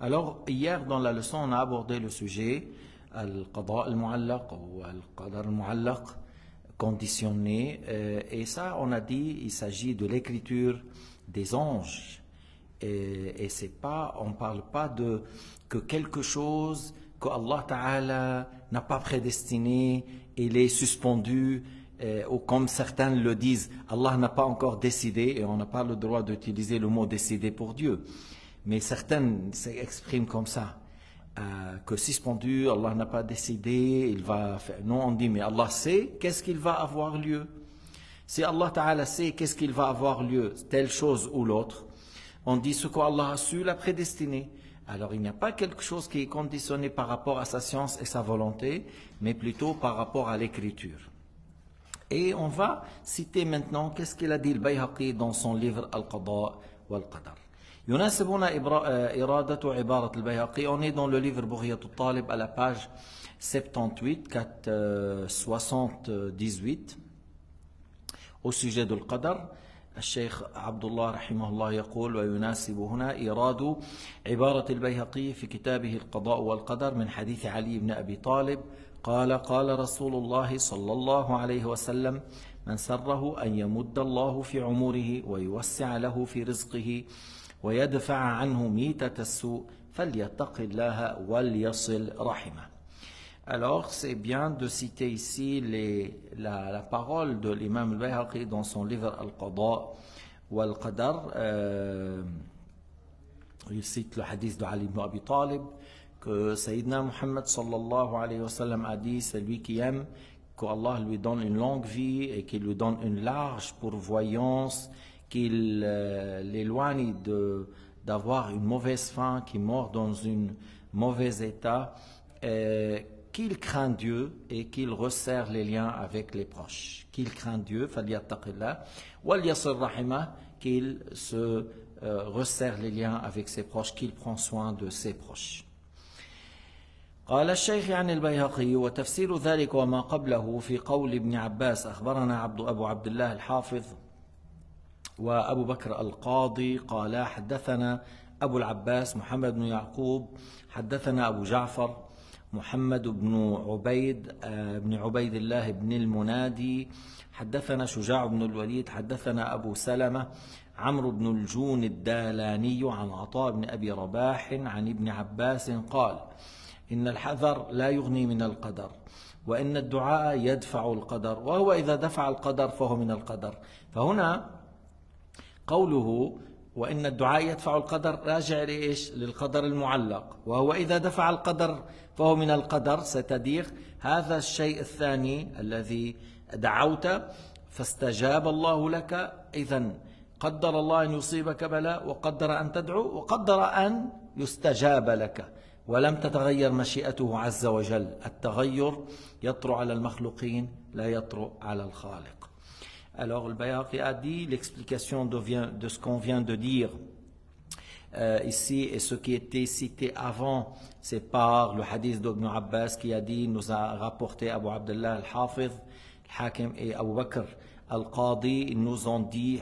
Alors, hier dans la leçon, on a abordé le sujet al-qada al-mu'allaq ou al-qadar al-mu'allaq conditionné. Et ça, on a dit, il s'agit de l'écriture des anges. Et c'est pas, on ne parle pas de que quelque chose que Allah Ta'ala n'a pas prédestiné, il est suspendu, ou comme certains le disent, Allah n'a pas encore décidé, et on n'a pas le droit d'utiliser le mot décider pour Dieu. Mais certains s'expriment comme ça, que suspendu, Allah n'a pas décidé, il va faire. Non, on dit, mais Allah sait qu'est-ce qu'il va avoir lieu. Si Allah Ta'ala sait qu'est-ce qu'il va avoir lieu, telle chose ou l'autre, on dit ce qu'Allah a su, l'a prédestiné. Alors il n'y a pas quelque chose qui est conditionné par rapport à sa science et sa volonté, mais plutôt par rapport à l'écriture. Et on va citer maintenant qu'est-ce qu'il a dit le Bayhaqi dans son livre Al-Qada wal-Qadar. يناسبنا إرادة عبارة البيهقي. On est dans le livre بغية الطالب à la page 78, 78 au sujet du Qadar. الشيخ عبد الله رحمه الله يقول ويناسب هنا إيراد عبارة البيهقي في كتابه القضاء والقدر من حديث علي بن أبي طالب قال قال رسول الله صلى الله عليه وسلم من سره أن يمد الله في عمره ويوسع له في رزقه ويدفع عنه ميتة السوء فليتق الله وليصل رحمه. Alors, c'est bien de citer ici la parole de l'imam al-Bayhaqi dans son livre Al-Qada wal-Qadar. Il cite le hadith de Ali ibn Abi Talib que Sayyidina Muhammad sallallahu alayhi wa sallam a dit, c'est lui qui aime qu'Allah lui donne une longue vie et qu'il lui donne une large pourvoyance, qu'il l'éloigne d'avoir une mauvaise fin, qu'il meurt dans un mauvais état, qu'il craint Dieu et qu'il resserre les liens avec les proches. Qu'il craint Dieu, falyattaqillah, wal yasir rahimah, qu'il se resserre les liens avec ses proches, qu'il prend soin de ses proches. قال الشيخ عن البيهقي وتفسير ذلك وما قبله في قول ابن عباس أخبرنا أبو عبد الله الحافظ وأبو بكر القاضي قال حدثنا أبو العباس محمد بن يعقوب حدثنا أبو جعفر محمد بن عبيد الله بن المنادي حدثنا شجاع بن الوليد حدثنا أبو سلمة عمرو بن الجون الدالاني عن عطاء بن أبي رباح عن ابن عباس قال إن الحذر لا يغني من القدر وإن الدعاء يدفع القدر وهو إذا دفع القدر فهو من القدر. فهنا قوله وإن الدعاء يدفع القدر راجع لإيش؟ للقدر المعلق، وهو إذا دفع القدر فهو من القدر، c'est-à-dire هذا الشيء الثاني الذي دعوت فاستجاب الله لك، إذن قدر الله أن يصيبك بلاء وقدر أن تدعو وقدر أن يستجاب لك ولم تتغير مشيئته عز وجل. التغير يطرأ على المخلوقين لا يطرأ على الخالق. Alors le Bayhaqi a dit l'explication de ce qu'on vient de dire ici et ce qui était cité avant, c'est par le hadith d'Ibn Abbas qui a dit, nous a rapporté Abu Abdullah al-Hafiz, al-Hakim et Abu Bakr al-Qadi, ils nous ont dit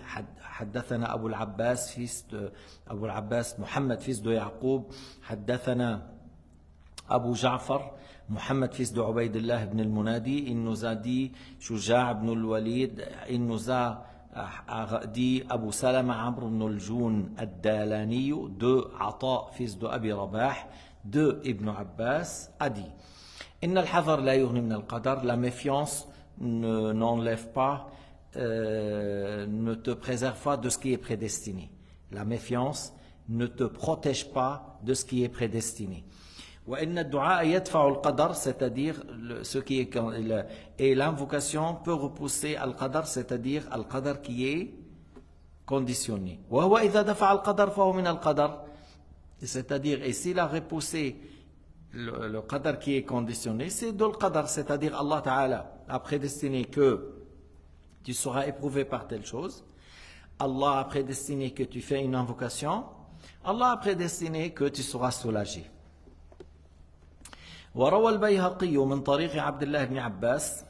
حدثنا أبو العباس أبو العباس محمد fils de Yaqub, حدثنا أبو جعفر Mohammed fils de Ubaydillah ibn al-Munadi, il nous a dit Shuja' ibn al-Walid, il nous a dit Abu Salama Amr ibn al-Joun ad-Dalani, de Ata fils de Abi Rabah, de Ibn Abbas, a dit Inna al-Hadar la yughni min al-Qadar, la méfiance n'enlève pas, ne te préserve pas de ce qui est prédestiné. La méfiance ne te protège pas de ce qui est prédestiné. C'est-à-dire ce qui est et l'invocation peut repousser al-qadar, c'est-à-dire al-qadar qui est conditionné. C'est-à-dire, et s'il a repoussé le qadar qui est conditionné, c'est de l'qadar, c'est-à-dire Allah Ta'ala a prédestiné que tu seras éprouvé par telle chose, Allah a prédestiné que tu fais une invocation, Allah a prédestiné que tu seras soulagé. وروى البيهقي من طريق عبد الله بن عباس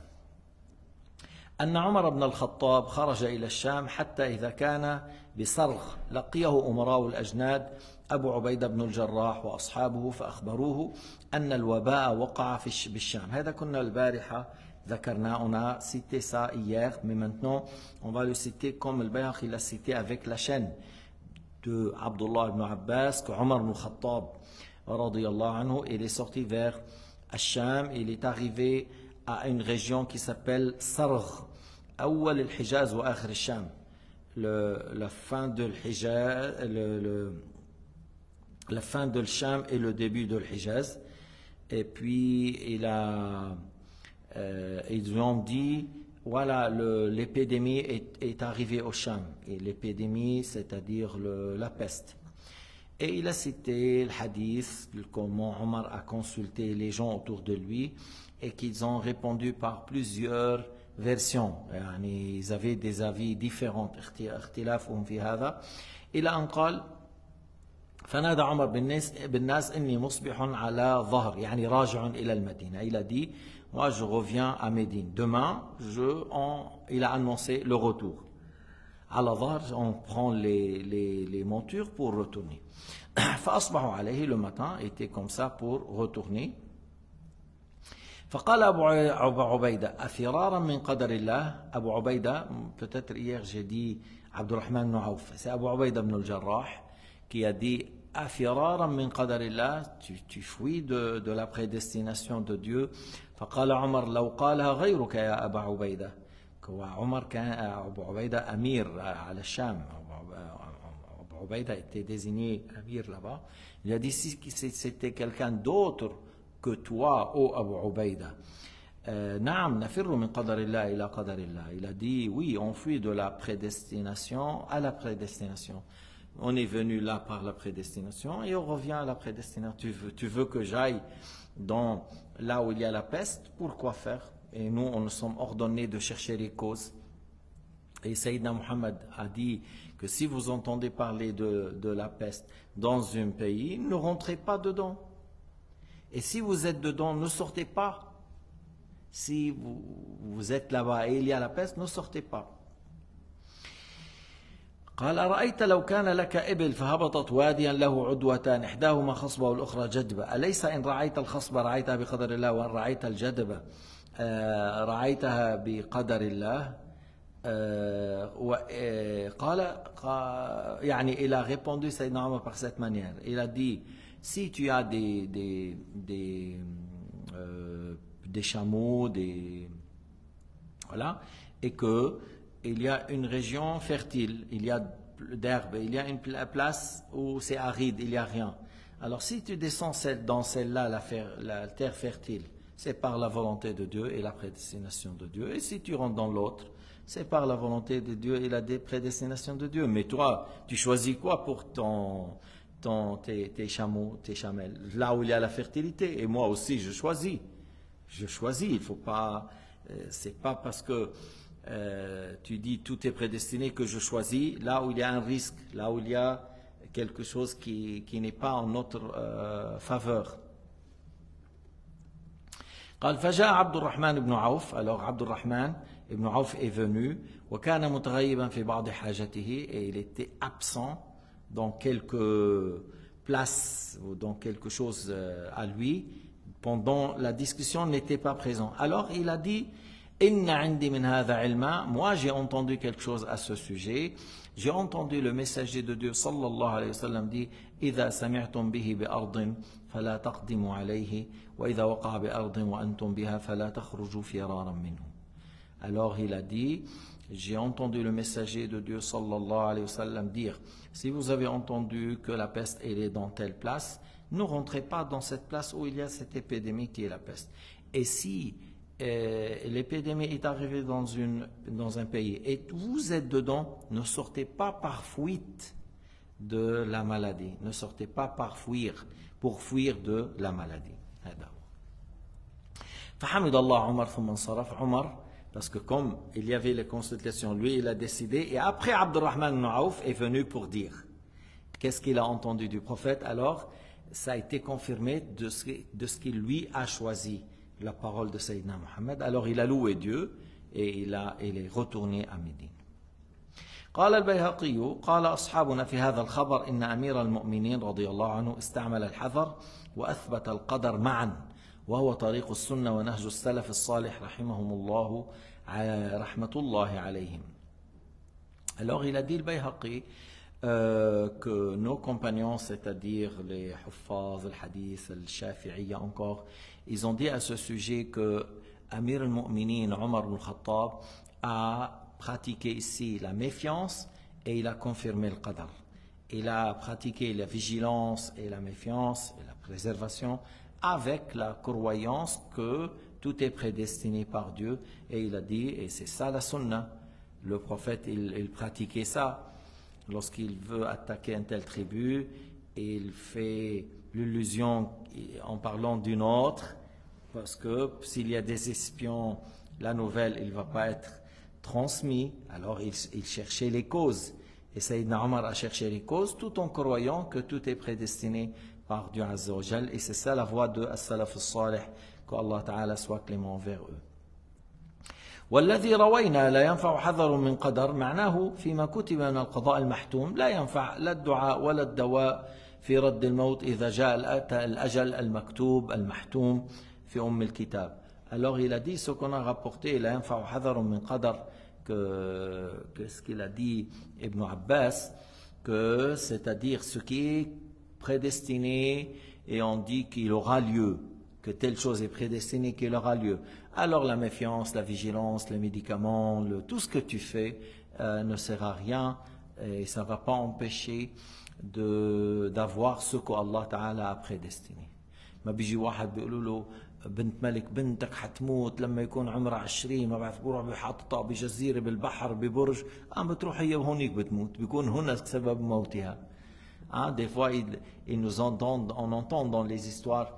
أن عمر بن الخطاب خرج إلى الشام حتى إذا كان بصرخ لقيه أمراء الأجناد أبو عبيدة بن الجراح وأصحابه فأخبروه أن الوباء وقع بالشام. هذا كنا البارحة ذكرنا, on a cité ça hier, mais maintenant on va le citer comme le Bayhaqi l'a cité avec la chaîne de Abdullah ibn Abbas, que Omar ibn Khattab radiyallahu anhu, il est sorti vers Al-Sham, il est arrivé à une région qui s'appelle Sargh, Awwal al-Hijaz wa Akhir al-Sham, la fin de l'Hijaz, la fin de l'Sham et le début de l'Hijaz. Et puis ils ont dit, voilà, l'épidémie est arrivée au Sham. Et l'épidémie, c'est-à-dire la peste. Et il a cité le hadith, comment Omar a consulté les gens autour de lui et qu'ils ont répondu par plusieurs versions. Ils avaient des avis différents. اختلافهم في هذا. إلى أن قال فنادى عمر بالناس إني مصبح على ظهر يعني راجع إلى المدينة. Il a dit, moi je reviens à Médine. Demain, il a annoncé le retour. À la ظهر, on prend les montures pour retourner. فأصبحوا عليه, le matin était comme ça pour retourner. فقال أبو عبيدة أفرارا من قدر الله. Abu Ubaida, peut-être hier j'ai dit Abdurrahman ibn Auf, c'est Abu Ubaida ibn al-Jarrah qui a dit أفرارا من قدر الله, tu fuis de la prédestination de Dieu. فقال عمر لو قالها غيرك يا أبا عبيدة. عمر كان أبو عبيدة أمير على الشام. Abu Ubaida était désigné amir là-bas. Il a dit si c'était quelqu'un d'autre que toi, ô Abu Ubaida. Naam, nafirru min qadarillah ila qadarillah. Il a dit oui, on fuit de la prédestination à la prédestination. On est venu là par la prédestination et on revient à la prédestination. Tu veux que j'aille dans là où il y a la peste? Pourquoi faire? Et nous, on nous sommes ordonnés de chercher les causes. Et Sayyidina Muhammad a dit que si vous entendez parler de la peste dans un pays, ne rentrez pas dedans. Et si vous êtes dedans, ne sortez pas. Si vous êtes là-bas et il y a la peste, ne sortez pas. قال أرأيت لو كان لك إبل فهبطت واديا له عدوتان إحداهما خصبة والأخرى جدبة أليس إن رعيت الخصبة رعيتها بقدر الله وإن رعيت الجدبة رعيتها بقدر الله. يعني il a répondu Sayyidina Omar par cette manière. Il a dit si tu as des chameaux, voilà, et que il y a une région fertile, il y a d'herbe, il y a une place où c'est aride, il n'y a rien. Alors si tu descends dans celle-là, la terre fertile, c'est par la volonté de Dieu et la prédestination de Dieu. Et si tu rentres dans l'autre, c'est par la volonté de Dieu et la prédestination de Dieu. Mais toi, tu choisis quoi pour tes chameaux, tes chamelles? Là où il y a la fertilité. Et moi aussi, je choisis. Je choisis. Il faut pas. C'est pas parce que tu dis tout est prédestiné que je choisis. Là où il y a un risque, là où il y a quelque chose qui n'est pas en notre faveur. قال فجاء عبد الرحمن بن عوف. Alors Abd al-Rahman ibn Auf est venu. وكان متغيبا في بعض حاجته. Et il était absent dans quelques places ou dans quelque chose à lui. Pendant la discussion, n'était pas présent. Alors il a dit Inna indi min hadha ilma. Moi j'ai entendu quelque chose à ce sujet. J'ai entendu le messager de Dieu sallallahu alayhi wa sallam dit إذا سمعتم به بأرض فلا تقدموا عليه وإذا وقع بأرض وأنتم بها فلا تخرجوا فرارا منه. Alors il a dit, j'ai entendu le messager de Dieu sallallahu alayhi wa sallam dire, si vous avez entendu que la peste elle est dans telle place, ne rentrez pas dans cette place où il y a cette épidémie qui est la peste. Et si l'épidémie est arrivée dans un pays et vous êtes dedans, ne sortez pas par fuite de la maladie. Ne sortez pas pour fuir de la maladie. فحمد الله عمر ثم انصرف. Omar, parce que comme il y avait les consultations, lui il a décidé, et après Abdurrahman ibn Auf est venu pour dire qu'est-ce qu'il a entendu du prophète. Alors ça a été confirmé de ce qu'il lui a choisi, la parole de Sayyidina Muhammad. Alors il a loué Dieu et il est retourné à Médine. قال البيهقي قال أصحابنا في هذا الخبر إن أمير المؤمنين رضي الله عنه استعمل الحذر وأثبت القدر معا وهو طريق السنة ونهج السلف الصالح رحمهم الله رحمة الله عليهم. Alors il a dit le Bayhaqi que nos compagnons, c'est-à-dire les Huffaz, le Hadith, le Shafi'iyya encore, ils ont dit à ce sujet que Amir al-Mu'minin, Omar ibn Khattab, a pratiqué ici la méfiance et il a confirmé le qadar. Il a pratiqué la vigilance et la méfiance et la préservation avec la croyance que tout est prédestiné par Dieu. Et il a dit, et c'est ça la sunna, le prophète il pratiquait ça. Lorsqu'il veut attaquer une telle tribu, il fait l'illusion en parlant d'une autre, parce que s'il y a des espions, la nouvelle, il ne va pas être transmis. Alors il cherchait les causes. Et Sayyidina Omar a cherché les causes tout en croyant que tout est prédestiné par Dieu Azza wa Jal. Et c'est ça la voie de As-Salaf As-Salih, qu'Allah Ta'ala soit clément envers eux. والذي روينا لا ينفع حذر من قدر معناه فيما كتب من القضاء المحتوم لا ينفع لا الدعاء ولا الدواء في رد الموت إذا جاء الأجل المكتوب المحتوم في أم الكتاب. Alors il a dit ce qu'on a rapporté لا ينفع حذر من قدر, que ce qu'il a dit Ibn Abbas, que c'est-à-dire ce qui est prédestiné et on dit qu'il aura lieu, que telle chose est prédestinée qu'il aura lieu. Alors la méfiance, la vigilance, les médicaments, tout ce que tu fais ne sert à rien et ça ne va pas empêcher d'avoir ce qu'Allah Ta'ala a prédestiné. ما بيجي واحد بيقولوا له بنت ملك بنتك حتموت لما يكون عمرها 20 ما بعرف بروح بحطها بجزيرة بالبحر ببرج بتروح هي وهونيك بتموت بيكون هنا سبب موتها. Des fois on entend dans les histoires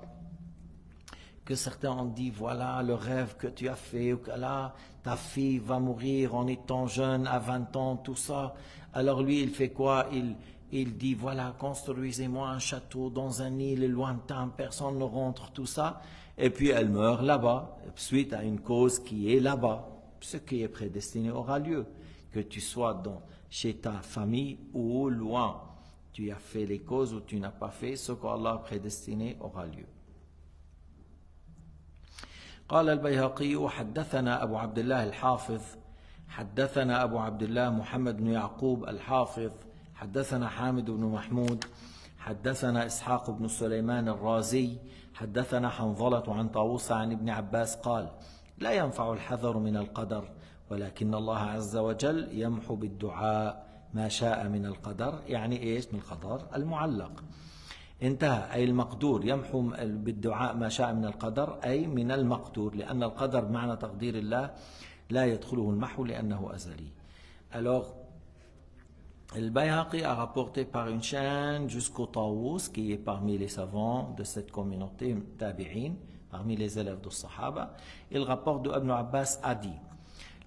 que certains ont dit voilà le rêve que tu as fait, ou que là ta fille va mourir en étant jeune à 20 ans, tout ça. Alors lui il fait quoi? Il dit voilà construisez-moi un château dans un île lointain, personne ne rentre, tout ça. Et puis elle meurt là-bas, suite à une cause qui est là-bas. Ce qui est prédestiné aura lieu. Que tu sois chez ta famille ou loin, tu as fait les causes ou tu n'as pas fait, ce qu'Allah a prédestiné aura lieu. قال البيهقي وحدثنا أبو عبد الله الحافظ حدثنا أبو عبد الله محمد بن يعقوب الحافظ حدثنا حامد بن محمود حدثنا إسحاق بن سليمان الرازي حدثنا حنظلة عن طاووس عن ابن عباس قال لا ينفع الحذر من القدر ولكن الله عز وجل يمحو بالدعاء ما شاء من القدر. يعني إيش من القدر المعلق انتهى. أي المقدور يمحو بالدعاء ما شاء من القدر أي من المقدور لأن القدر بمعنى تقدير الله لا يدخله المحو لأنه أزلي. Alors le Bayhaqi a rapporté par une chaîne jusqu'au Taous qui est parmi les savants de cette communauté tabi'in, parmi les élèves de Sahaba. Il rapporte de Ibn Abbas a dit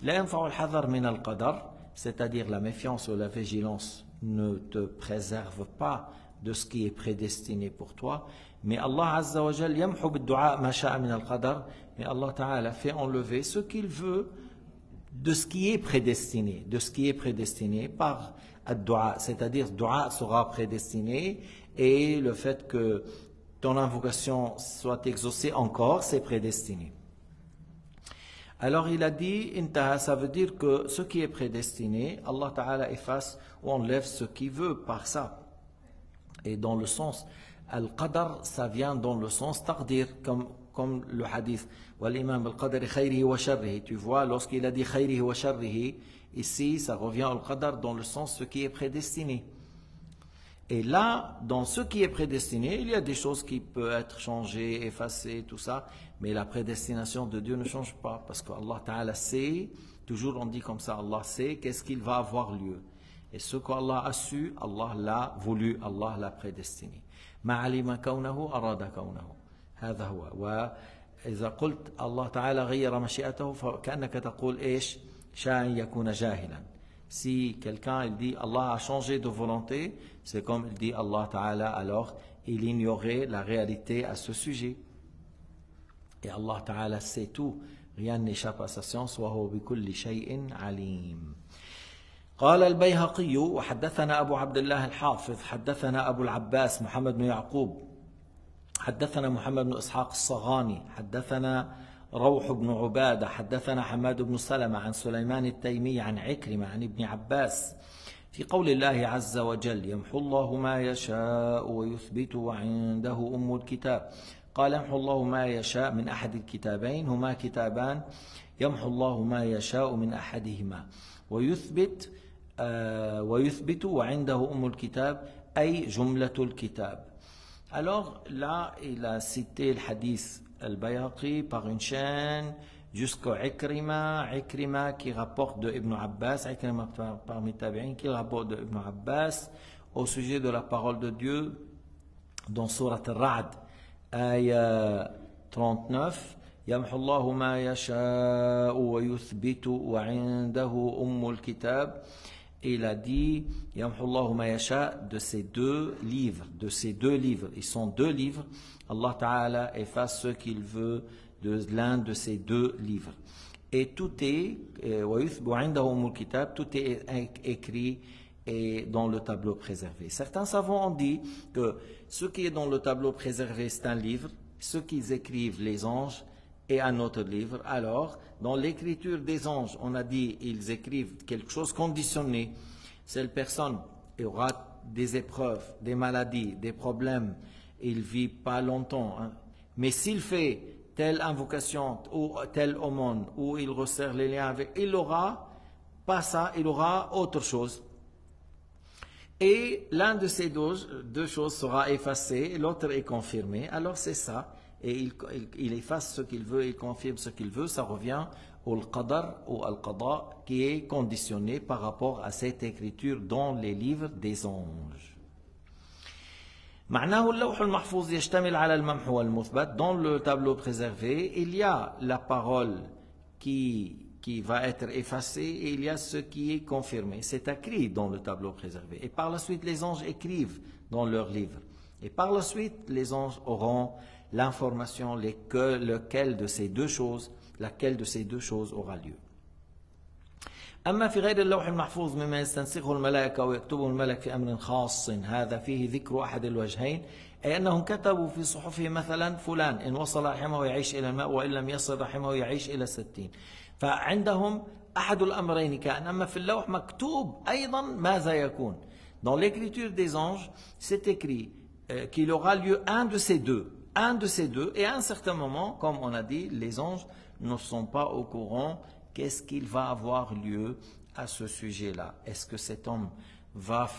لا ينفع الحذر من القدر, c'est-à-dire la méfiance ou la vigilance ne te préserve pas de ce qui est prédestiné pour toi, mais Allah Azza wa Jal yamhu bid-du'a ma sha'a min al-qadar, mais Allah Ta'ala fait enlever ce qu'il veut de ce qui est prédestiné par ad-du'a, c'est-à-dire du'a sera prédestiné et le fait que ton invocation soit exaucée encore, c'est prédestiné. Alors il a dit intaha, ça veut dire que ce qui est prédestiné, Allah Ta'ala efface ou enlève ce qu'il veut par ça. Et dans le sens, al-qadar, ça vient dans le sens taqdir, comme le hadith. Wal-imam al-qadari khayrihi wa sharrihi. Tu vois, lorsqu'il a dit khayrihi wa sharrihi, ici, ça revient au qadar dans le sens ce qui est prédestiné. Et là, dans ce qui est prédestiné, il y a des choses qui peuvent être changées, effacées, tout ça. Mais la prédestination de Dieu ne change pas. Parce qu'Allah Ta'ala sait, toujours on dit comme ça, Allah sait qu'est-ce qu'il va avoir lieu. Et ce qu'Allah a su, Allah l'a voulu, Allah l'a prédestiné. ما علم كونه أراد كونه هذا هو. وإذا قلت الله تعالى غير مشيئته فكأنك تقول إيش شاء أن يكون جاهلا. Si quelqu'un il dit Allah a changé de volonté, c'est comme il dit Allah Ta'ala, alors il ignorait la réalité à ce sujet. Et Allah Ta'ala sait tout, rien n'échappe à sa science. وهو بكل شيء عليم. قال البيهقي وحدثنا أبو عبد الله الحافظ حدثنا أبو العباس محمد بن يعقوب حدثنا محمد بن إسحاق الصغاني حدثنا روح بن عبادة حدثنا حماد بن سلمة عن سليمان التيمي عن عكرمة عن ابن عباس في قول الله عز وجل يمحو الله ما يشاء ويثبت وعنده أم الكتاب. قال يمحو الله ما يشاء من أحد الكتابين، هما كتابان يمحو الله ما يشاء من أحدهما ويثبت وعنده أم الكتاب أي جملة الكتاب. Alors là, il a cité le hadith al-Bayhaqi par une chaîne jusqu'au Ikrima qui rapporte de Ibn Abbas, Ikrima parmi Tabi'in qui rapporte de Ibn Abbas au sujet de la parole de Dieu dans Surat Al-Ra'd, ayah 39, يمحو الله ما يشاء ويثبت وعنده أم الكتاب. Il a dit يمحو الله ما يشاء de ces deux livres, ils sont deux livres. Allah Ta'ala efface ce qu'il veut de l'un de ces deux livres. Et tout est tout est écrit et dans le tableau préservé. Certains savants ont dit que ce qui est dans le tableau préservé c'est un livre, ce qu'ils écrivent les anges est un autre livre. Alors, dans l'écriture des anges, on a dit ils écrivent quelque chose conditionné. Cette personne aura des épreuves, des maladies, des problèmes, il ne vit pas longtemps. Hein. Mais s'il fait telle invocation ou telle aumône, ou il resserre les liens avec, il n'aura pas ça, il aura autre chose. Et l'un de ces deux choses sera effacé, et l'autre est confirmé. Alors c'est ça. Et il efface ce qu'il veut, il confirme ce qu'il veut, ça revient au qadar ou al-qada qui est conditionné par rapport à cette écriture dans les livres des anges. معناه اللوح المحفوظ يشتمل على الممحو والمثبت. Dans le tableau préservé, il y a la parole qui va être effacée et il y a ce qui est confirmé. C'est écrit dans le tableau préservé. Et par la suite, les anges écrivent dans leurs livres. Et par la suite, les anges auront l'information laquelle de ces deux choses aura lieu. أما في غير اللوح المحفوظ مما يستنسخه الملائكة ويكتبه الملك في أمر خاص هذا فيه ذكر أحد الوجهين أي أنهم كتبوا في صحفه مثلا فلان إن وصل رحمه يعيش إلى الماء وإن لم يصل رحمه يعيش إلى 60. فعندهم أحد الأمرين كان. أما في اللوح مكتوب أيضا ماذا يكون. Dans l'écriture des anges, c'est écrit qu'il aura lieu un de ces deux, et à un certain moment, comme on a dit, les anges ne sont pas au courant qu'est-ce qu'il va avoir lieu à ce sujet-là. Est-ce que cet homme va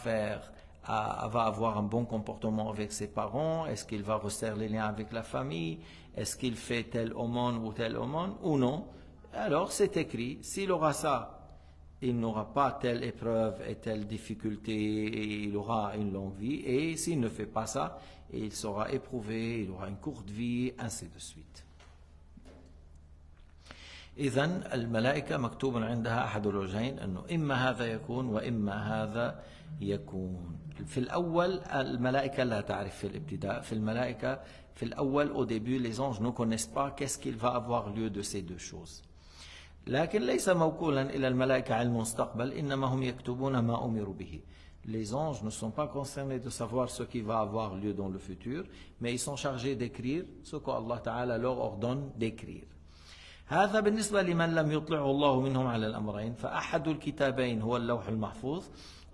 avoir un bon comportement avec ses parents? Est-ce qu'il va resserrer les liens avec la famille? Est-ce qu'il fait telle aumône ou non? Alors c'est écrit, s'il aura ça, il n'aura pas telle épreuve et telle difficulté, et il aura une longue vie. Et s'il ne fait pas ça, il sera éprouvé, il aura une courte vie, ainsi de suite. إذن الملائكة مكتوب عندها أحد الوجهين أنه إما هذا يكون وإما هذا يكون. في الأول الملائكة لا تعرف في الابتداء. في الملائكة في الأول au début les anges ne connaissent pas qu'est-ce qu'il va avoir lieu de ces deux choses. لكن ليس موكولا إلى الملائكة علم المستقبل إنما هم يكتبون ما أمروا به. Les anges ne sont pas concernés de savoir ce qui va avoir lieu dans le futur, mais ils sont chargés d'écrire ce qu'Allah Ta'ala leur ordonne d'écrire. هذا بالنسبة لمن لم يطلعه الله منهم على الأمرين فأحد الكتابين هو اللوح المحفوظ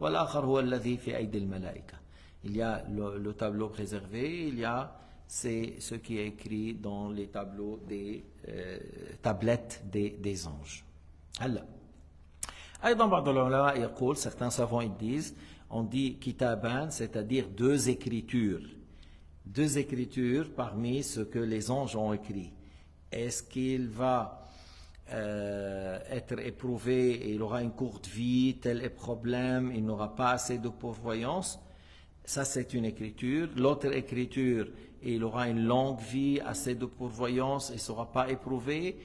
والآخر هو الذي في أيدي الملائكة. Il y a le tableau préservé, il y a ce qui est écrit dans les tableaux des tablettes des anges. هلا أيضا بعض العلماء يقول, certains savants ils disent, on dit kitaban, c'est-à-dire deux écritures parmi ce que les anges ont écrit. Est-ce qu'il va être éprouvé et il aura une courte vie, tel est le problème, il n'aura pas assez de pourvoyance? Ça c'est une écriture. L'autre écriture, il aura une longue vie, assez de pourvoyance, il ne sera pas éprouvé.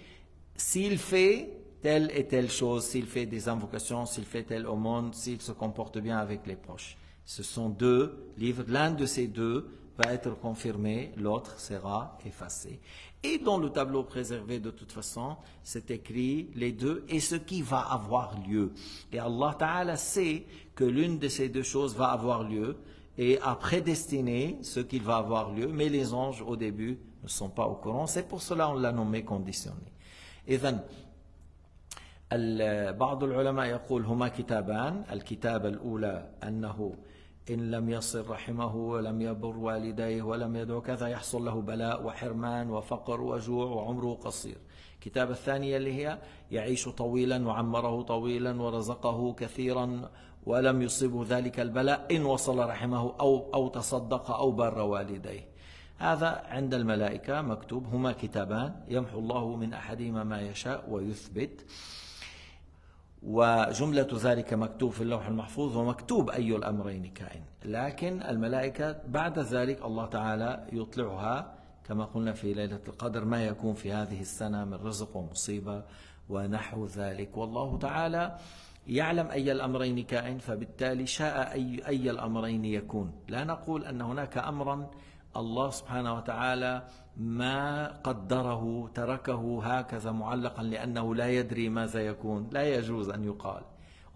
S'il fait telle et telle chose, s'il fait des invocations, s'il fait tel aumône, s'il se comporte bien avec les proches. Ce sont deux livres, l'un de ces deux va être confirmé, l'autre sera effacé. Et dans le tableau préservé, de toute façon, c'est écrit les deux et ce qui va avoir lieu. Et Allah Ta'ala sait que l'une de ces deux choses va avoir lieu et a prédestiné ce qui va avoir lieu, mais les anges au début ne sont pas au courant. C'est pour cela qu'on l'a nommé conditionné. إذن بعض العلماء يقول هما كتابان. الكتابة الأولى أنه إن لم يصل رحمه ولم يبر والديه ولم يدعو كذا يحصل له بلاء وحرمان وفقر وجوع وعمره قصير. الكتابة الثانية اللي هي يعيش طويلا وعمره طويلا ورزقه كثيرا ولم يصيبه ذلك البلاء إن وصل رحمه أو تصدق أو بر والديه. هذا عند الملائكة مكتوب هما كتابان يمحو الله من أحدهما ما يشاء ويثبت، وجملة ذلك مكتوب في اللوح المحفوظ ومكتوب أي الأمرين كائن. لكن الملائكة بعد ذلك الله تعالى يطلعها كما قلنا في ليلة القدر ما يكون في هذه السنة من رزق ومصيبة ونحو ذلك، والله تعالى يعلم أي الأمرين كائن، فبالتالي شاء أي الأمرين يكون. لا نقول أن هناك أمرا الله سبحانه وتعالى ما قدره تركه هكذا معلقا لأنه لا يدري ماذا يكون. لا يجوز أن يقال.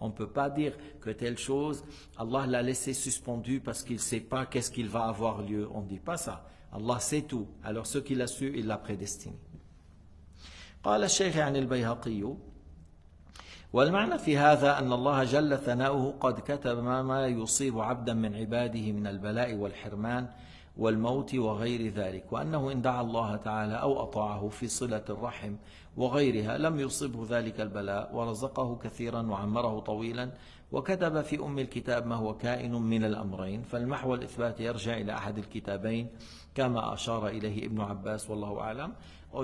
On ne peut pas dire que telle chose, Allah l'a laissé suspendu parce qu'il ne sait pas qu'est-ce qu'il va avoir lieu. On ne dit pas ça. Allah sait tout. Alors ce qu'il a su, il l'a prédestiné. قال الشيخ عن البيهقي: والمعنى في هذا أن الله جل ثناؤه قد كتب ما يصيب عبدا من عباده من البلاء والحرمان والموت وغير ذلك، وأنه إن دعا الله تعالى أو أطاعه في صلة الرحم وغيرها لم يصبه ذلك البلاء ورزقه كثيرا وعمره طويلا، وكتب في أم الكتاب ما هو كائن من الأمرين، فالمحو الإثبات يرجع إلى أحد الكتابين كما أشار إليه ابن عباس والله أعلم.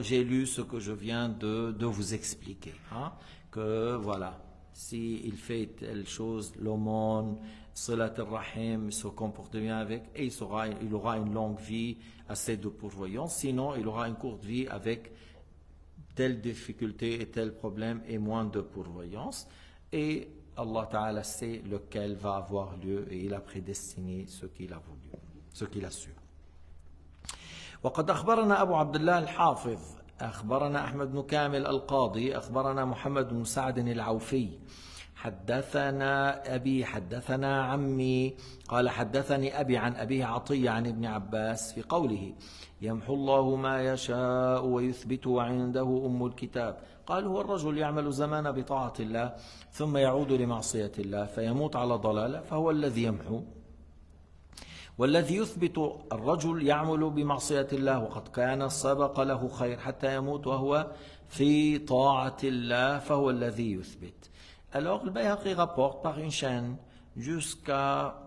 J'ai lu ce que je viens de vous expliquer, hein, que voilà, s'il fait telle chose, l'aumône, Salat al-Rahim, se comporte bien avec, et il aura une longue vie assez de pourvoyance. Sinon, il aura une courte vie avec telle difficulté et tel problème et moins de pourvoyance. Et Allah Ta'ala sait lequel va avoir lieu et il a prédestiné ce qu'il a voulu, ce qu'il a su. وقد أخبرنا أبو عبد الله الحافظ أخبرنا أحمد بن كامل القاضي أخبرنا محمد بن سعد العوفي حدثنا أبي حدثنا عمي قال حدثني أبي عن أبيه عطية عن ابن عباس في قوله يمحو الله ما يشاء ويثبت وعنده أم الكتاب. قال هو الرجل يعمل زمان بطاعة الله ثم يعود لمعصية الله فيموت على ضلالة فهو الذي يمحو، والذي يثبت الرجل يعمل بمعصية الله وقد كان سبق له خير حتى يموت وهو في طاعة الله فهو الذي يثبت. Alors le Bayhaqi rapporte par une chaîne jusqu'à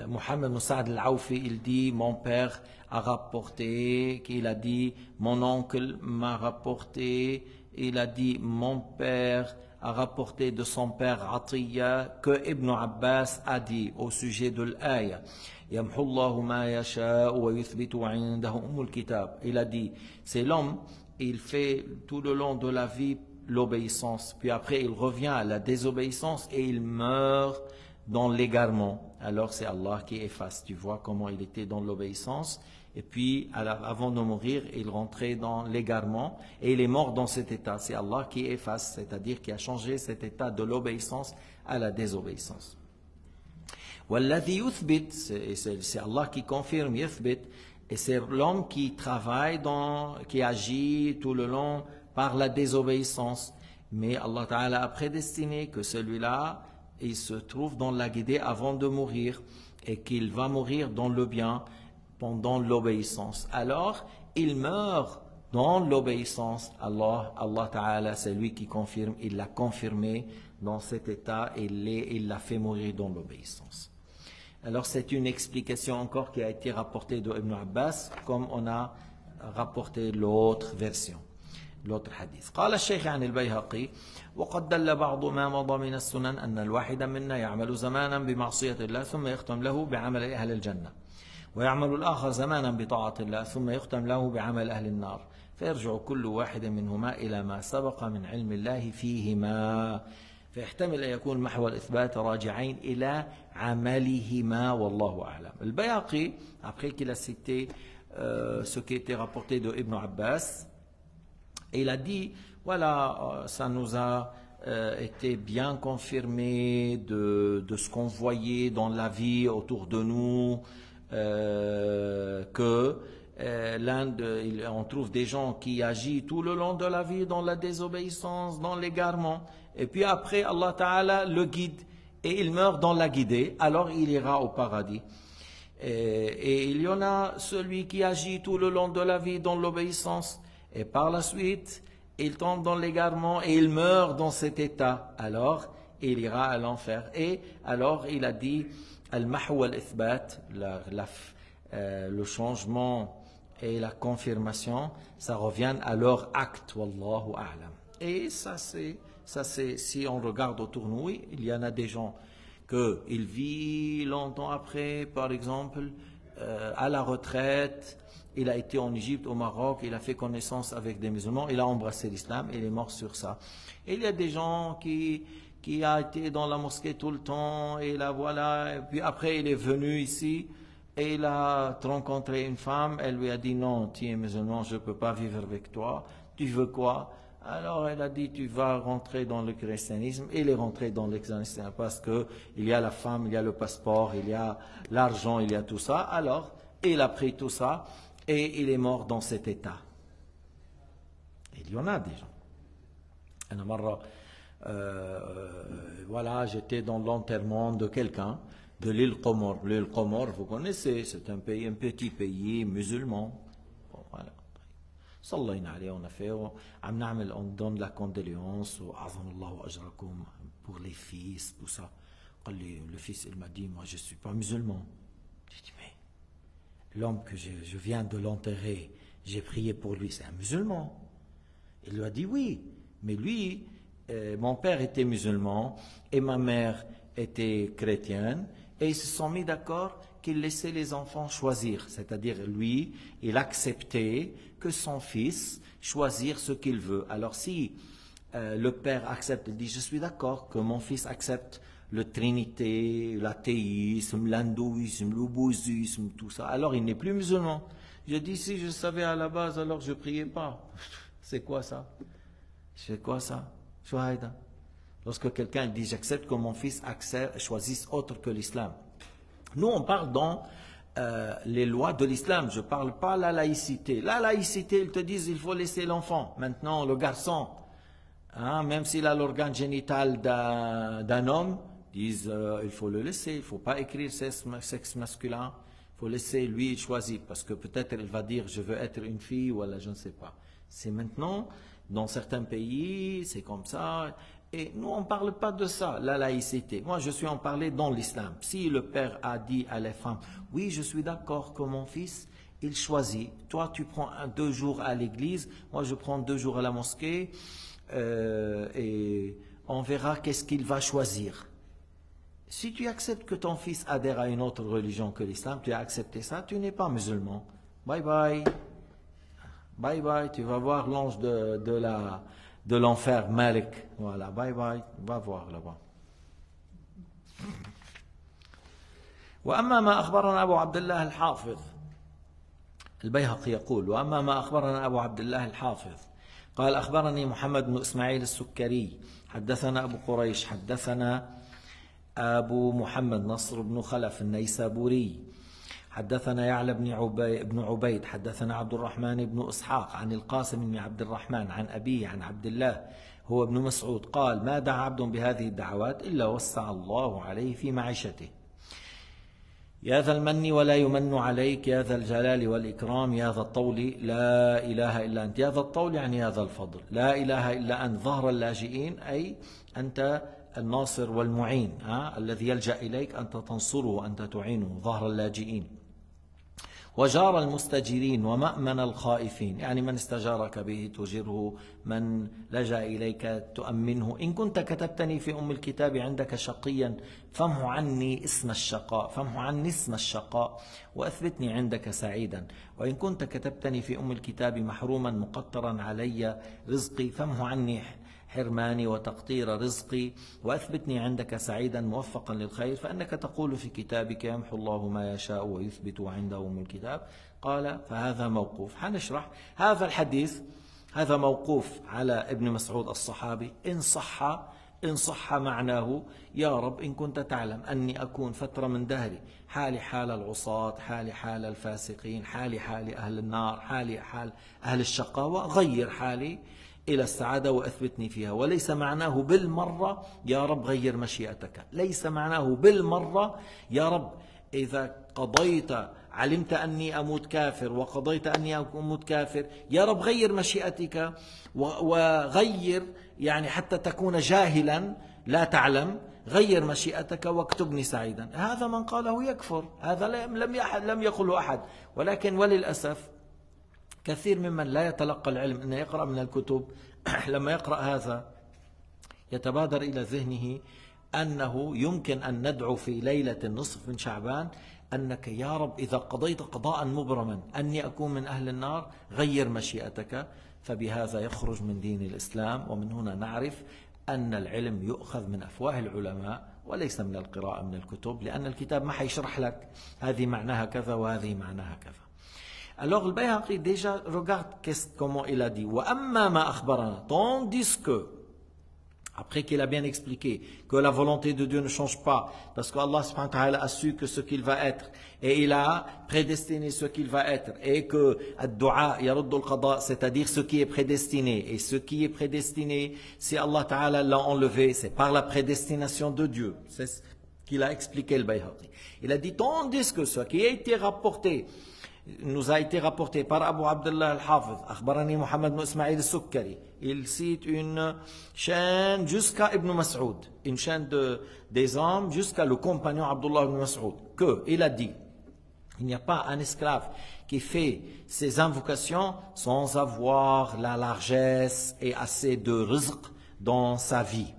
Mohammed Moussad al-Awfi. Il dit mon père a rapporté, qu'il a dit mon oncle m'a rapporté, il a dit mon père a rapporté de son père Atiyya que Ibn Abbas a dit au sujet de l'aya Yamhu Allahu ma yasha'u wa yuthbitu 'indahu ummul kitab. Il a dit c'est l'homme, il fait tout le long de la vie l'obéissance, puis après il revient à la désobéissance et il meurt dans l'égarement. Alors c'est Allah qui efface. Tu vois comment il était dans l'obéissance et puis avant de mourir il rentrait dans l'égarement et il est mort dans cet état. C'est Allah qui efface, c'est-à-dire qui a changé cet état de l'obéissance à la désobéissance. Walladhi yuthbit, c'est Allah qui confirme, yuthbit, et c'est l'homme qui travaille, qui agit tout le long par la désobéissance. Mais Allah Ta'ala a prédestiné que celui-là, il se trouve dans la guidée avant de mourir et qu'il va mourir dans le bien pendant l'obéissance. Alors, il meurt dans l'obéissance. Allah Ta'ala, c'est lui qui confirme, il l'a confirmé dans cet état et il l'a fait mourir dans l'obéissance. Alors, c'est une explication encore qui a été rapportée de Ibn Abbas, comme on a rapporté l'autre version. l'autre hadith. قال الشيخ عن البيهقي وقد دل بعض ما مضى من السنن أن الواحد منا يعمل زمانا بمعصية الله ثم يختم له بعمل أهل الجنة، ويعمل الآخر زمانا بطاعة الله ثم يختم له بعمل أهل النار، فيرجع كل واحد منهما إلى ما سبق من علم الله فيهما. فيحتمل أن يكون محو الإثبات راجعين إلى عملهما والله أعلم. البيهقي, après qu'il a cité ce qui était rapporté de Ibn Abbas, il a dit, voilà, ça nous a été bien confirmé de ce qu'on voyait dans la vie autour de nous, que l'Inde, on trouve des gens qui agissent tout le long de la vie dans la désobéissance, dans l'égarement, et puis après Allah Ta'ala le guide et il meurt dans la guidée, alors il ira au paradis. Et il y en a celui qui agit tout le long de la vie dans l'obéissance et par la suite il tombe dans l'égarement et il meurt dans cet état, alors il ira à l'enfer. Et alors il a dit al-mahw al-ithbat, le changement et la confirmation, ça revient à leur acte, wallahu a'lam. Et ça c'est, si on regarde autour de nous, oui, il y en a des gens qu'ils vivent longtemps après, par exemple, à la retraite, il a été en Égypte, au Maroc, il a fait connaissance avec des musulmans, il a embrassé l'islam, il est mort sur ça. Et il y a des gens qui a été dans la mosquée tout le temps, et là voilà, et puis après il est venu ici, et il a rencontré une femme, elle lui a dit non, tu es musulman, je ne peux pas vivre avec toi, tu veux quoi? Alors elle a dit tu vas rentrer dans le christianisme. Il est rentré dans le christianisme parce que il y a la femme, il y a le passeport, il y a l'argent, il y a tout ça. Alors il a pris tout ça et il est mort dans cet état. Il y en a des gens. Voilà, j'étais dans l'enterrement de quelqu'un de l'île Comore. L'île Comore, vous connaissez, c'est un pays, un petit pays musulman. Bon, voilà. صلينا عليه, on a fait, on donne la condoléance, pour les fils, tout ça. Le fils, il m'a dit, moi je ne suis pas musulman. J'ai dit, mais l'homme que je viens de l'enterrer, j'ai prié pour lui, c'est un musulman. Il lui a dit oui, mais lui, mon père était musulman et ma mère était chrétienne, et ils se sont mis d'accord qu'il laissait les enfants choisir, c'est-à-dire lui, il acceptait que son fils choisir ce qu'il veut. Alors si le père accepte, il dit je suis d'accord que mon fils accepte le trinité, l'athéisme, l'hindouisme, le bouddhisme, tout ça, alors il n'est plus musulman. Je dis si je savais à la base, alors je ne priais pas. C'est quoi ça? C'est quoi ça? Shouhaïda. Lorsque quelqu'un dit j'accepte que mon fils choisisse autre que l'islam. Nous, on parle dans les lois de l'islam. Je ne parle pas de la laïcité. La laïcité, ils te disent il faut laisser l'enfant. Maintenant, le garçon, hein, même s'il a l'organe génital d'un homme, ils disent il faut le laisser. Il ne faut pas écrire sexe masculin. Il faut laisser lui choisir. Parce que peut-être il va dire je veux être une fille ou je ne sais pas. C'est maintenant, dans certains pays, c'est comme ça. Et nous, on ne parle pas de ça, la laïcité. Moi, je suis en parler dans l'islam. Si le père a dit à la femme, oui, je suis d'accord que mon fils, il choisit. Toi, tu prends 2 jours à l'église, moi, je prends 2 jours à la mosquée, et on verra qu'est-ce qu'il va choisir. Si tu acceptes que ton fils adhère à une autre religion que l'islam, tu as accepté ça, tu n'es pas musulman. Bye bye. Bye bye, tu vas voir l'ange de l'enfer, Malik. Voilà, bye bye, va voir là-bas. وأما ما أخبرنا أبو عبد الله الحافظ البيهقي يقول وأما ما أخبرنا أبو عبد الله الحافظ قال أخبرني محمد بن إسماعيل السكري حدثنا أبو قريش حدثنا أبو محمد نصر بن خلف النيسابوري حدثنا يعلى بن عبيد حدثنا عبد الرحمن بن إسحاق عن القاسم بن عبد الرحمن عن أبيه عن عبد الله هو ابن مسعود قال ما دعا عبد بهذه الدعوات إلا وسع الله عليه في معيشته يا ذا المن ولا يمن عليك يا ذا الجلال والإكرام يا ذا الطول لا إله إلا أنت. يا ذا الطول يعني يا ذا الفضل. لا إله إلا أنت ظهر اللاجئين أي أنت الناصر والمعين الذي يلجأ إليك أنت تنصره وأنت تعينه ظهر اللاجئين. وجار المستجيرين ومأمن الخائفين يعني من استجارك به تجره من لجأ إليك تؤمنه. إن كنت كتبتني في أم الكتاب عندك شقيا فامه عني اسم الشقاء وأثبتني عندك سعيدا. وإن كنت كتبتني في أم الكتاب محروما مقطرا علي رزقي فامه عني حرماني وتقطير رزقي وأثبتني عندك سعيدا موفقا للخير فإنك تقول في كتابك يمحو الله ما يشاء ويثبت وعنده أم الكتاب. قال فهذا موقوف. حنشرح هذا الحديث. هذا موقوف على ابن مسعود الصحابي. إن صح معناه يا رب إن كنت تعلم أني أكون فترة من دهري حالي حال العصاة، حالي حال الفاسقين، حالي حال أهل النار، حالي حال أهل الشقاوة، غير حالي إلى السعادة وأثبتني فيها. وليس معناه بالمرة يا رب غير مشيئتك، ليس معناه بالمرة يا رب إذا قضيت علمت أني أموت كافر وقضيت أني أموت كافر يا رب غير مشيئتك وغير يعني حتى تكون جاهلا لا تعلم، غير مشيئتك واكتبني سعيدا. هذا من قاله يكفر، هذا لم يقله أحد. ولكن وللأسف كثير ممن لا يتلقى العلم أنه يقرأ من الكتب لما يقرأ هذا يتبادر إلى ذهنه أنه يمكن أن ندعو في ليلة النصف من شعبان أنك يا رب إذا قضيت قضاء مبرما أني أكون من أهل النار غير مشيئتك، فبهذا يخرج من دين الإسلام. ومن هنا نعرف أن العلم يؤخذ من أفواه العلماء وليس من القراءة من الكتب، لأن الكتاب ما حيشرح لك هذه معناها كذا وهذه معناها كذا. Alors le Bayhaqi déjà regarde comment il a dit وأما ما أخبرنا tandis que après qu'il a bien expliqué que la volonté de Dieu ne change pas, parce qu'Allah subhanahu wa ta'ala a su que ce qu'il va être, et il a prédestiné ce qu'il va être, et que ad-du'a yaruddu al-qada, c'est-à-dire ce qui est prédestiné, et ce qui est prédestiné, si Allah ta'ala l'a enlevé, c'est par la prédestination de Dieu. C'est ce qu'il a expliqué le Bayhaqi. Il a dit, tandis que ce qui a été rapporté, nous a été rapporté par Abu Abdullah al-Hafiz, Akhbarani Muhammad ibn Ismail al-Sukkari. Il cite une chaîne jusqu'à Ibn Mas'ud, une chaîne des hommes jusqu'à le compagnon Abdullah ibn Mas'ud, qu'il a dit, il n'y a pas un esclave qui fait ses invocations sans avoir la largesse et assez de rizq dans sa vie.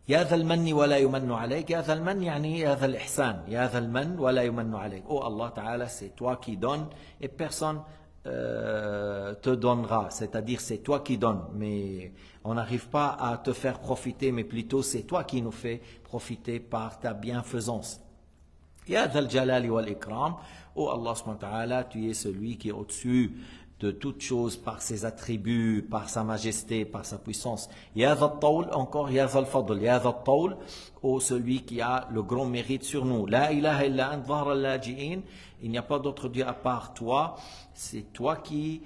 يا ذا المن ولا يمن عليك. يا ذا المن يعني يا ذا الإحسان. يا ذا المن ولا يمن عليك. Oh Allah Ta'ala, c'est toi qui donnes et personne te donnera. C'est-à-dire c'est toi qui donnes. Mais on n'arrive pas à te faire profiter, mais plutôt c'est toi qui nous fais profiter par ta bienfaisance. Ya ذا الجلال والإكرام. Oh Allah Subhanahu wa Ta'ala, tu es celui qui est au-dessus de toutes choses par ses attributs, par sa majesté, par sa puissance. Ya ذا الطول, encore Ya ذا الفضل. Ya ذا الطول, oh celui qui a le grand mérite sur nous. La ilaha illa ant ظهر اللاجئين. Il n'y a pas d'autre Dieu à part toi. C'est toi qui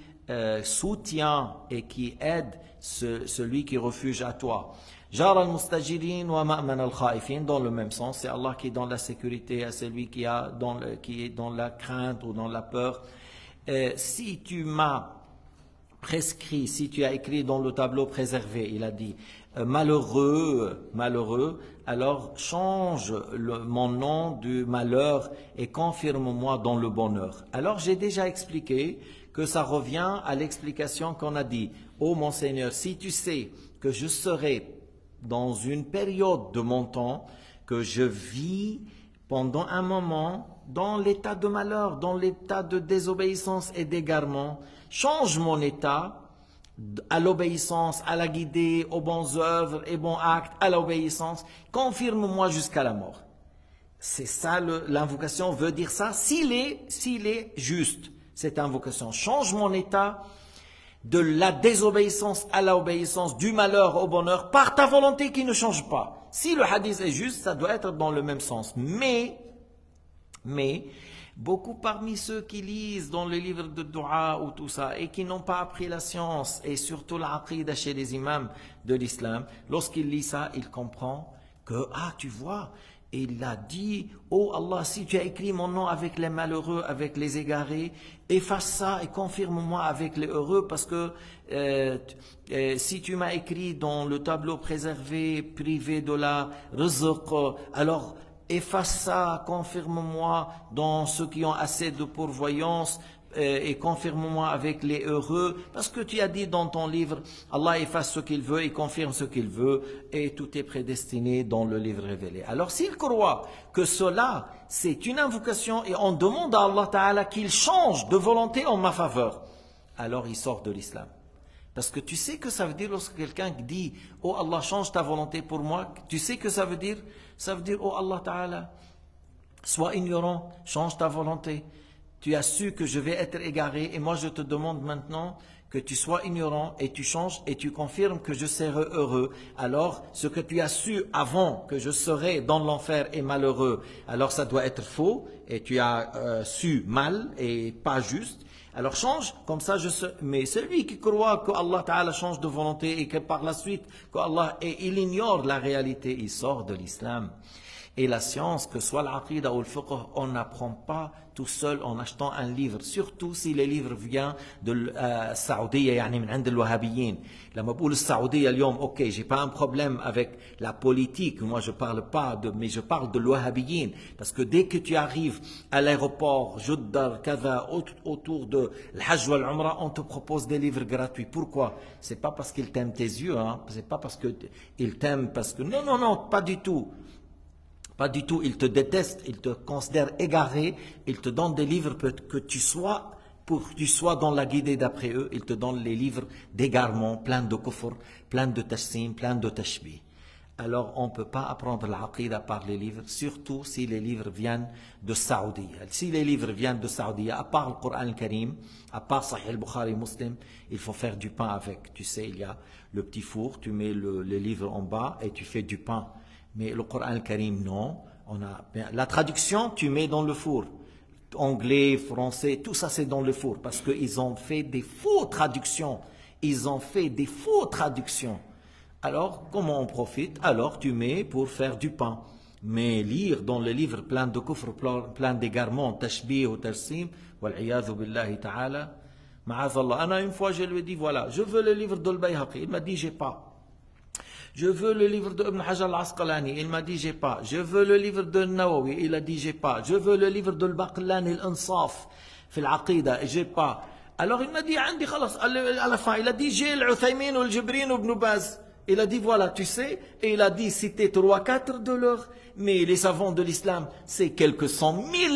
soutiens et qui aide celui qui refuge à toi. Jar al-mustajirin wa ma'man al-khaifin, dans le même sens, c'est Allah qui donne la sécurité à celui qui est dans la crainte ou dans la peur. Si tu m'as prescrit, si tu as écrit dans le tableau préservé, il a dit malheureux, alors change mon nom du malheur et confirme-moi dans le bonheur. Alors j'ai déjà expliqué que ça revient à l'explication qu'on a dit. Oh mon Seigneur, si tu sais que je serai dans une période de mon temps, que je vis pendant un moment dans l'état de malheur, dans l'état de désobéissance et d'égarement, change mon état à l'obéissance, à la guider, aux bonnes œuvres et bons actes, à l'obéissance, confirme-moi jusqu'à la mort. C'est ça, l'invocation veut dire ça, s'il est juste, cette invocation. Change mon état de la désobéissance à l'obéissance, du malheur au bonheur, par ta volonté qui ne change pas. Si le hadith est juste, ça doit être dans le même sens. Mais, beaucoup parmi ceux qui lisent dans les livres de dua ou tout ça, et qui n'ont pas appris la science, et surtout l'aqidah chez les imams de l'islam, lorsqu'il lit ça, il comprend que, tu vois, il a dit, oh Allah, si tu as écrit mon nom avec les malheureux, avec les égarés, efface ça et confirme-moi avec les heureux, parce que si tu m'as écrit dans le tableau préservé, privé de la rizq, alors efface ça, confirme-moi dans ceux qui ont assez de pourvoyance, et confirme-moi avec les heureux, parce que tu as dit dans ton livre, Allah efface ce qu'il veut et confirme ce qu'il veut, et tout est prédestiné dans le livre révélé. Alors s'il croit que cela, c'est une invocation, et on demande à Allah Ta'ala qu'il change de volonté en ma faveur, alors il sort de l'islam. Parce que tu sais que ça veut dire lorsque quelqu'un dit « Oh Allah, change ta volonté pour moi », tu sais que ça veut dire « Oh Allah Ta'ala, sois ignorant, change ta volonté. Tu as su que je vais être égaré et moi je te demande maintenant que tu sois ignorant et tu changes et tu confirmes que je serai heureux. Alors, ce que tu as su avant que je serai dans l'enfer et malheureux, alors ça doit être faux et tu as su mal et pas juste. Alors change, comme ça je sais. Mais celui qui croit que Allah Ta'ala change de volonté et que par la suite, il ignore la réalité, il sort de l'islam. Et la science, que soit l'aqida ou le fiqh, on n'apprend pas tout seul en achetant un livre, surtout si le livre vient de Saoudia, يعني من عند الوهابيين. لما بقول السعودية اليوم, ok, j'ai pas un problème avec la politique, moi je parle pas de, mais je parle de l'wahhabiyin, parce que dès que tu arrives à l'aéroport, Juddar, Kaza, autour de l'Hajj ou l'Umrah, on te propose des livres gratuits. Pourquoi? C'est pas parce qu'ils t'aiment tes yeux, hein, c'est pas parce qu'ils t'aiment, parce que, non, pas du tout. Pas du tout, ils te détestent, ils te considèrent égaré, ils te donnent des livres pour que tu sois dans la guidée d'après eux, ils te donnent les livres d'égarement, plein de kufr, plein de tashsim, plein de tashbih. Alors on ne peut pas apprendre l'aqida par les livres, surtout si les livres viennent de Saoudi. Si les livres viennent de Saoudi, à part le Coran al-Karim, à part Sahih al-Bukhari Muslim, il faut faire du pain avec. Tu sais, il y a le petit four, tu mets le livre en bas et tu fais du pain. Mais le Coran al-Karim, non. La traduction, tu mets dans le four. Anglais, français, tout ça c'est dans le four. Parce qu'ils ont fait des fausses traductions. Alors, comment on profite? Alors, tu mets pour faire du pain. Mais lire dans le livre plein de kufr, plein d'égarements, tashbih ou tarsim, wal'iyadhu billahi ta'ala, ma'azallah. Une fois, je lui ai dit, voilà, je veux le livre de l'Bayhaqi. Il m'a dit, j'ai pas. Je veux le livre de Ibn Hajar al-Asqalani. Il m'a dit, j'ai pas. Je veux le livre de Nawawi. Il a dit, j'ai pas. Je veux le livre de Al-Baqillani, Al-Insaf, في العقيدة. J'ai pas. Alors il m'a dit, عندي خلاص. À la fin, il a dit, j'ai l'Uthaymin ou l'Jibrin ou Ibn Baz. Il a dit, voilà, tu sais. Et il a dit, citer 3-4 de leurs. Mais les savants de l'islam, c'est quelques 100 000.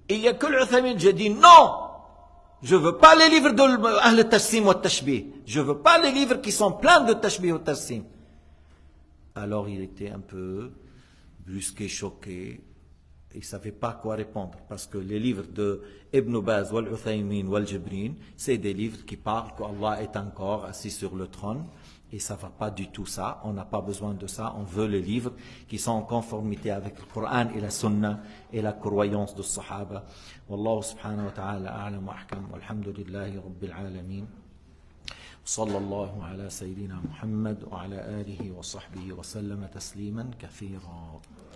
Il n'y a que l'Uthaymin. J'ai dit, non! Je veux pas les livres de Ahl Tashsim ou Tashbih. Je veux pas les livres qui sont pleins de Tashbih ou Tashsim. Alors il était un peu brusqué, choqué. Il ne savait pas quoi répondre. Parce que les livres de Ibn Baz, Wal-Uthaymin, Wal-Jibrin, c'est des livres qui parlent qu'Allah est encore assis sur le trône. Et ça ne va pas du tout ça. On n'a pas besoin de ça. On veut les livres qui sont en conformité avec le Coran et la Sunna et la croyance des Sahaba. Wallahu subhanahu wa ta'ala a'lam wa ahkam. Walhamdulillahi rabbil alamin. صلى الله على سيدنا محمد وعلى آله وصحبه وسلم تسليما كثيرا.